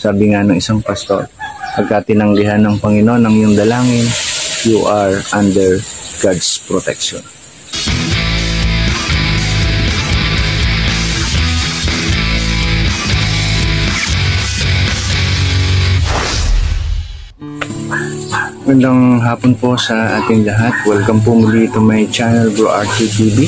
Sabi nga ng isang pastor, pagka tinanggihan ng Panginoon ang iyong dalangin, you are under God's protection. Magandang hapon po sa ating lahat. Welcome po muli to my channel, Bro RT TV.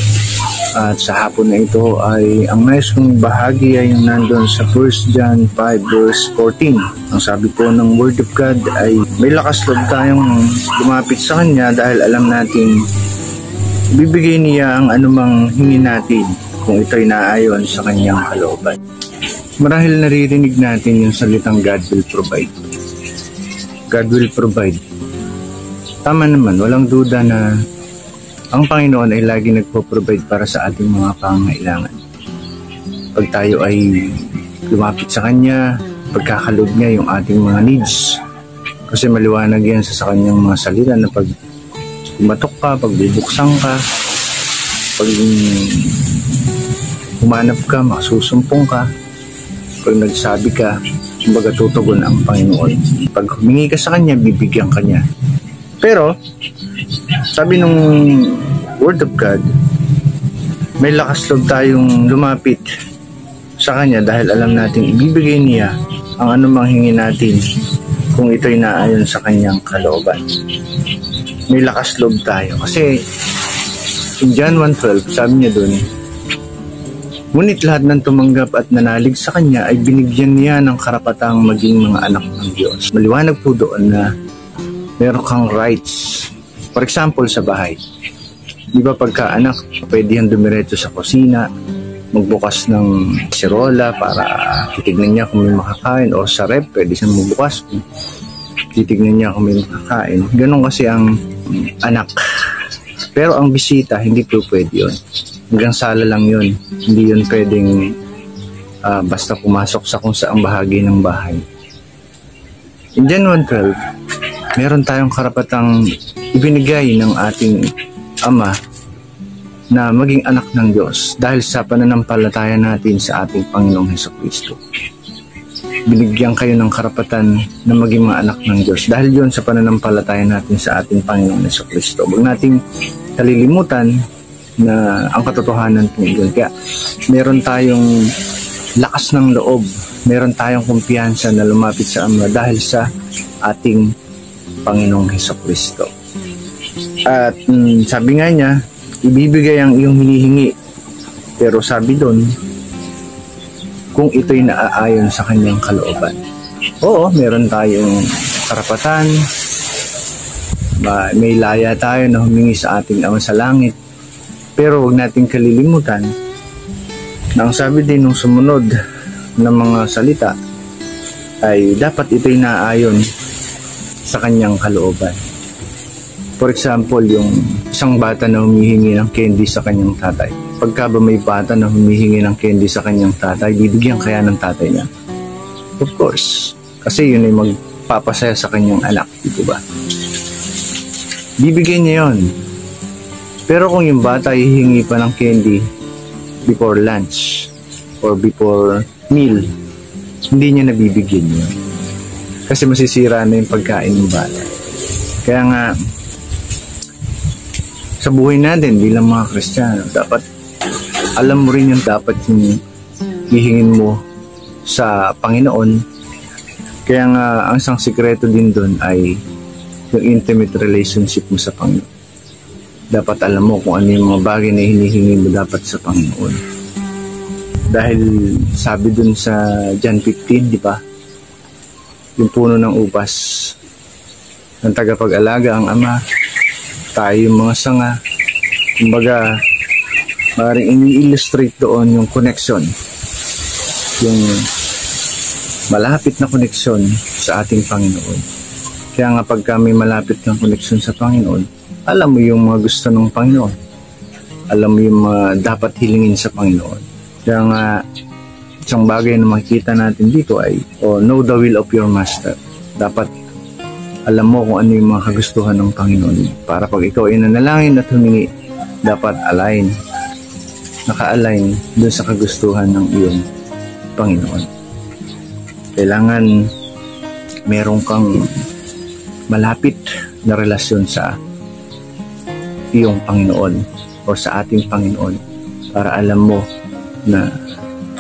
At sa hapon na ito ay ang nais kong bahagi ay yung nandun sa 1 John 5 verse 14. Ang sabi po ng Word of God ay may lakas loob tayong lumapit sa Kanya dahil alam natin bibigay niya ang anumang hingi natin kung ito'y naayon sa Kanyang kalooban. Marahil naririnig natin yung salitang God will provide. God will provide. Tama naman, walang duda na ang Panginoon ay lagi nagpo-provide para sa ating mga pangangailangan. Pag tayo ay lumapit sa Kanya, pagkakalob niya yung ating mga needs. Kasi maliwanag yan sa Kanyang mga salita na pag umatok ka, pag bubuksan ka, pag humanap ka, masusumpong ka, pag nagsabi ka, kumbaga tutugon ang Panginoon. Pag humingi ka sa Kanya, bibigyan ka niya. Pero, sabi nung Word of God, may lakas loob tayong lumapit sa Kanya dahil alam natin ibibigay niya ang anumang hingi natin kung ito'y naayon sa Kanyang kalooban. May lakas loob tayo. Kasi, in John 1:12, sabi niya dun, ngunit lahat ng tumanggap at nanalig sa Kanya ay binigyan niya ng karapatang maging mga anak ng Diyos. Maliwanag po doon na meron kang rights. For example, sa bahay. Di ba pagka anak, pwede yan dumiretso sa kusina, magbukas ng sirola para titignan niya kung may makakain, o sa rep, pwede siyang magbukas, titignan niya kung may makakain. Ganon kasi ang anak. Pero ang bisita, hindi po pwede yun. Hanggang sala lang yun. Hindi yun pwedeng basta pumasok sa kung saang bahagi ng bahay. In John 1:12, meron tayong karapatang ibinigay ng ating Ama na maging anak ng Diyos dahil sa pananampalataya natin sa ating Panginoong Hesukristo. Binigyan kayo ng karapatan na maging mga anak ng Diyos dahil yun sa pananampalataya natin sa ating Panginoong Hesukristo. Huwag nating kalilimutan na ang katotohanan po yun. Kaya meron tayong lakas ng loob, meron tayong kumpiyansa na lumapit sa Ama dahil sa ating Panginoong Hesukristo. At sabi nga niya, ibibigay ang iyong hinihingi. Pero sabi doon, kung ito'y naaayon sa Kanyang kalooban. Oo, meron tayong karapatan, may laya tayo na humingi sa ating Ama sa langit. Pero huwag nating kalilimutan na ang sabi din ng sumunod na mga salita ay dapat ito'y naaayon sa Kanyang kalooban. For example, yung isang bata na humihingi ng candy sa kanyang tatay. Pagka ba may bata na humihingi ng candy sa kanyang tatay, bibigyan kaya ng tatay niya? Of course. Kasi yun ay magpapasaya sa kanyang anak, dito ba? Bibigyan niya yun. Pero kung yung bata hihingi pa ng candy before lunch or before meal, hindi niya nabibigyan yun. Kasi masisira na yung pagkain ng bata. Kaya nga, sa buhay natin bilang mga Kristiyano, dapat alam mo rin yung dapat yung hihingin mo sa Panginoon. Kaya nga, ang isang sikreto din doon ay yung intimate relationship mo sa Panginoon. Dapat alam mo kung ano yung mga bagay na hinihingi mo dapat sa Panginoon. Dahil sabi doon sa John 15, di ba? Yung puno ng ubas, ng tagapag-alaga ang Ama, tayo yung mga sanga. Kumbaga, maaaring ini-illustrate doon yung connection, yung malapit na connection sa ating Panginoon. Kaya nga pagka may malapit na connection sa Panginoon, alam mo yung mga gusto ng Panginoon, alam mo yung mga dapat hilingin sa Panginoon. Kaya nga, isang bagay na makikita natin dito ay know the will of your master. Dapat alam mo kung ano yung mga kagustuhan ng Panginoon. Para pag ikaw ay nanalangin at humingi, dapat naka-align dun sa kagustuhan ng iyong Panginoon. Kailangan meron kang malapit na relasyon sa iyong Panginoon o sa ating Panginoon para alam mo na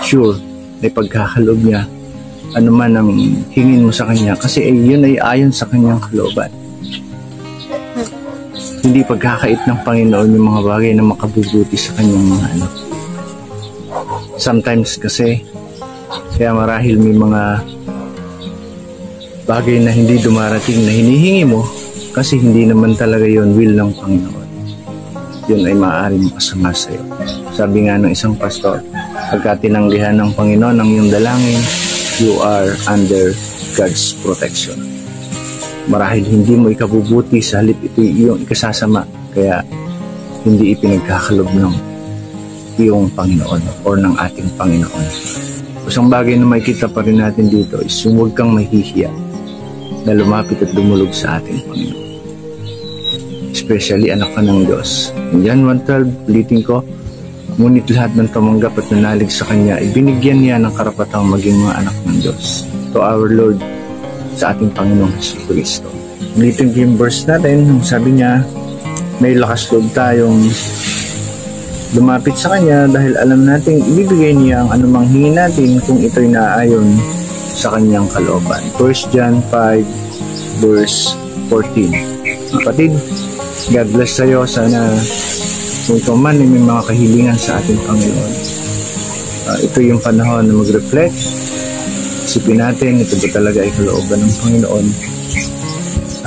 sure na pagkakaloob niya ano man ang hingin mo sa Kanya kasi yun ay ayon sa Kanyang kalooban. Hindi pagkakait ng Panginoon yung mga bagay na makabubuti sa Kanyang mga anak. Sometimes kasi kaya marahil may mga bagay na hindi dumarating na hinihingi mo kasi hindi naman talaga yun will ng Panginoon. Yun ay maaaring masama sa'yo. Sabi nga ng isang pastor, pagka tinanggihan ng Panginoon ang iyong dalangin, you are under God's protection. Marahil hindi mo ikabubuti sa halip ito iyong ikasasama, kaya hindi ipinagkakalob ng iyong Panginoon o ng ating Panginoon. Isang bagay na makikita pa rin natin dito is yung huwag kang mahihiya na lumapit at dumulog sa ating Panginoon. Especially anak ka ng Diyos. In John 1:12, ulitin ko, ngunit lahat ng tumanggap at nanalig sa Kanya, ibinigyan niya ng karapatang maging mga anak ng Diyos. To our Lord, sa ating Panginoong Jesucristo. Ulitin ko yung verse natin, sabi niya, may lakas loob tayong lumapit sa Kanya dahil alam natin ibibigay niya ang anumang hingin natin kung ito'y naayon sa Kanyang kalooban. 1 John 5 verse 14. Kapatid, God bless sa'yo. Sana kung ito man ay may mga kahilingan sa ating Panginoon. Ito yung panahon na mag-reflect. Isipin natin, ito ba talaga ay kalooban ng Panginoon?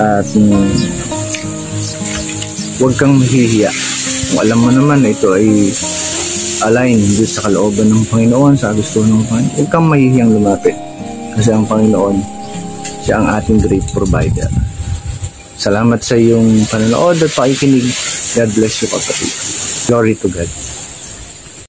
At huwag kang mahihiya. Kung alam mo naman na ito ay align dito sa kalooban ng Panginoon, sa gusto ng Panginoon, huwag kang mahihiyang lumapit. Kasi ang Panginoon, siya ang ating great provider. Salamat sa iyong panonood at pakikinig. God bless you, kapatid. Glory to God.